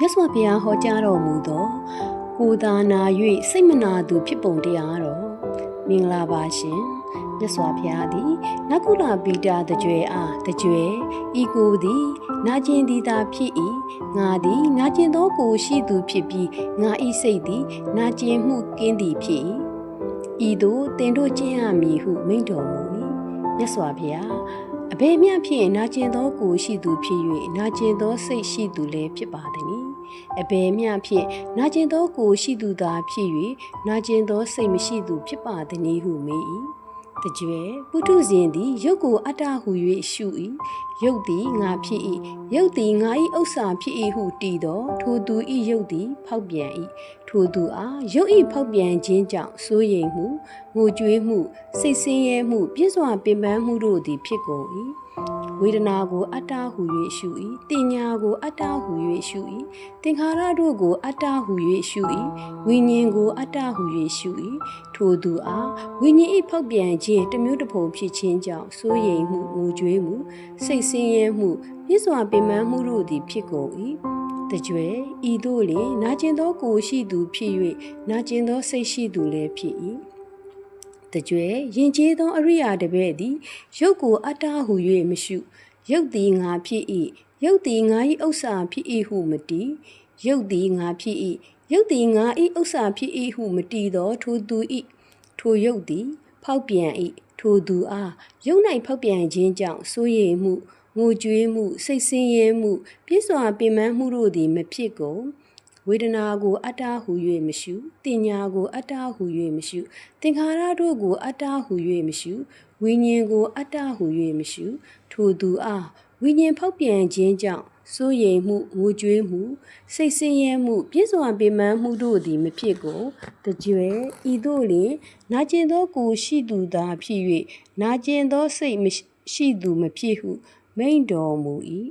မြတ်စွာဘုရားဟောကြားတော်မူသောကိုယ်သာနာ၍စိတ်မနာသူဖြစ်ပုံတရားတော်မင်္ဂလာပါရှင်မြတ်စွာဘုရားသည်နကုလပိတာတကြွယ်အားတကြွယ်ဤကိုသည်နာကျင်သည်သာဖြစ်၏ငါသည်နာကျင်သောကိုရှိသူဖြစ်ပြီးငါဤစိတ်သည်နာကျင်မှုကင်းသည်ဖြစ်၏ဤသို့သင်တို့ကျင့်ရမည်ဟုမိန့်တော်မူ၏မြတ်စွာဘုရားအဘယ်မျှဖြင့်နာကျင်သောကိုရှိသူဖြစ်၍နာကျင်သောစိတ်ရှိသူလည်းဖြစ်ပါသည်။အဘယ်မျှဖြင့်နာကျင်သောကိုရှိသူသာဖြစ်၍နာကျင်သောစိတ်မရှိသူဖြစ်ပါသည်ဟုမေး၏။တကြွယ်ပုထုဇဉ်သည်ရုပ်ကိုအတ္တဟု၍ရှု၏။ရုပ်သည်ငါဖြစ်၏။ရုပ်သည်ငါ၏ဥစ္စာဖြစ်၏ဟုတည်သောထိုသူ၏ရုပ်သည်ဖောက်ပြန်၏။ထိုသူအားရုပ်၏ဖောက်ပြန်ခြင်းကြောင့်စိုးရိမ်မှုငိုကြွေးမှုစိတ်ဆင်းရဲမှုပြည့်စွာပင်ပန်းမှုတို့သည်ဖြစ်ကုန်၏ဝေဒနာကိုအတ္တဟု၍ရှု၏တင်ညာကိုအတ္တဟု၍ရှု၏သင်္ခါရတို့ကိုအတ္တဟု၍ရှု၏ဝိညာဉ်ကိုအတ္တဟု၍ရှု၏ထိုသူအားဝိညာဉ်၏ဖောက်ပြန်ခြင်းတစ်မျိုးတစ်ဖုံဖြစ်ခြင်းကြောင့်စိုးရိမ်မှုငိုကြွေးမှုစိတ်ဆင်းရဲမှုပြည့်စွာပင်ပန်းမှုတို့သည်ဖြစ်ကုန်၏တကြွယ်ဤသို့လျှင်နာကျင်သောကိုရှိသူဖြစ်၍နာကျင်သောစိတ်ရှိသူလည်းဖြစ်၏တကြွယ်ယဉ်ကျေးသောအရိယာတပည့်သည်ရုပ်ကိုအတ္တဟု၍မရှုရုပ်သည်ငါဖြစ်၏ရုပ်သည်ငါ၏ဥစ္စာဖြစ်၏ဟုမတည်ရုပ်သည်ငါဖြစ်၏ရုပ်သည်ငါ၏ဥစ္စာဖြစ်၏ဟုမတည်သောထိုသူ၏ထိုရုပ်သည်ဖောက်ပြန်၏ထိုသူအားရုပ်၌ဖောက်ပြန်ခြင်းကြောင့်စိုးရိမ်မှုငိုကြွေးမှုစိတ်ဆင်းရဲမှုပြည့်စွာပင်ပန်းမှုတို့သည်မဖြစ်ကုန်ဝေဒနာကိုအတ္တဟု၍မရှုတင်ညာကိုအတ္တဟု၍မရှုသင်္ခါရတို့ကိုအတ္တဟု၍မရှုဝိညာဉ်ကိုအတ္တဟု၍မရှုထိုသူအားဝိညာဉ်ဖောက်ပြန်ခြင်းကြောင့်စိုးရိမ်မှုငိုကြွေးမှုစိတ်ဆင်းရဲမှုပြည့်စွာပင်ပန်းမှုတို့သည်မဖြစ်ကုန်တကြွယ်ဤသို့လျှင်နာကျင်သောကိုရှိသူသာဖြစ်၍နာကျင်သောစိတ်မရှိသူမဖြစ်ဟုမိန့်တော်မူ၏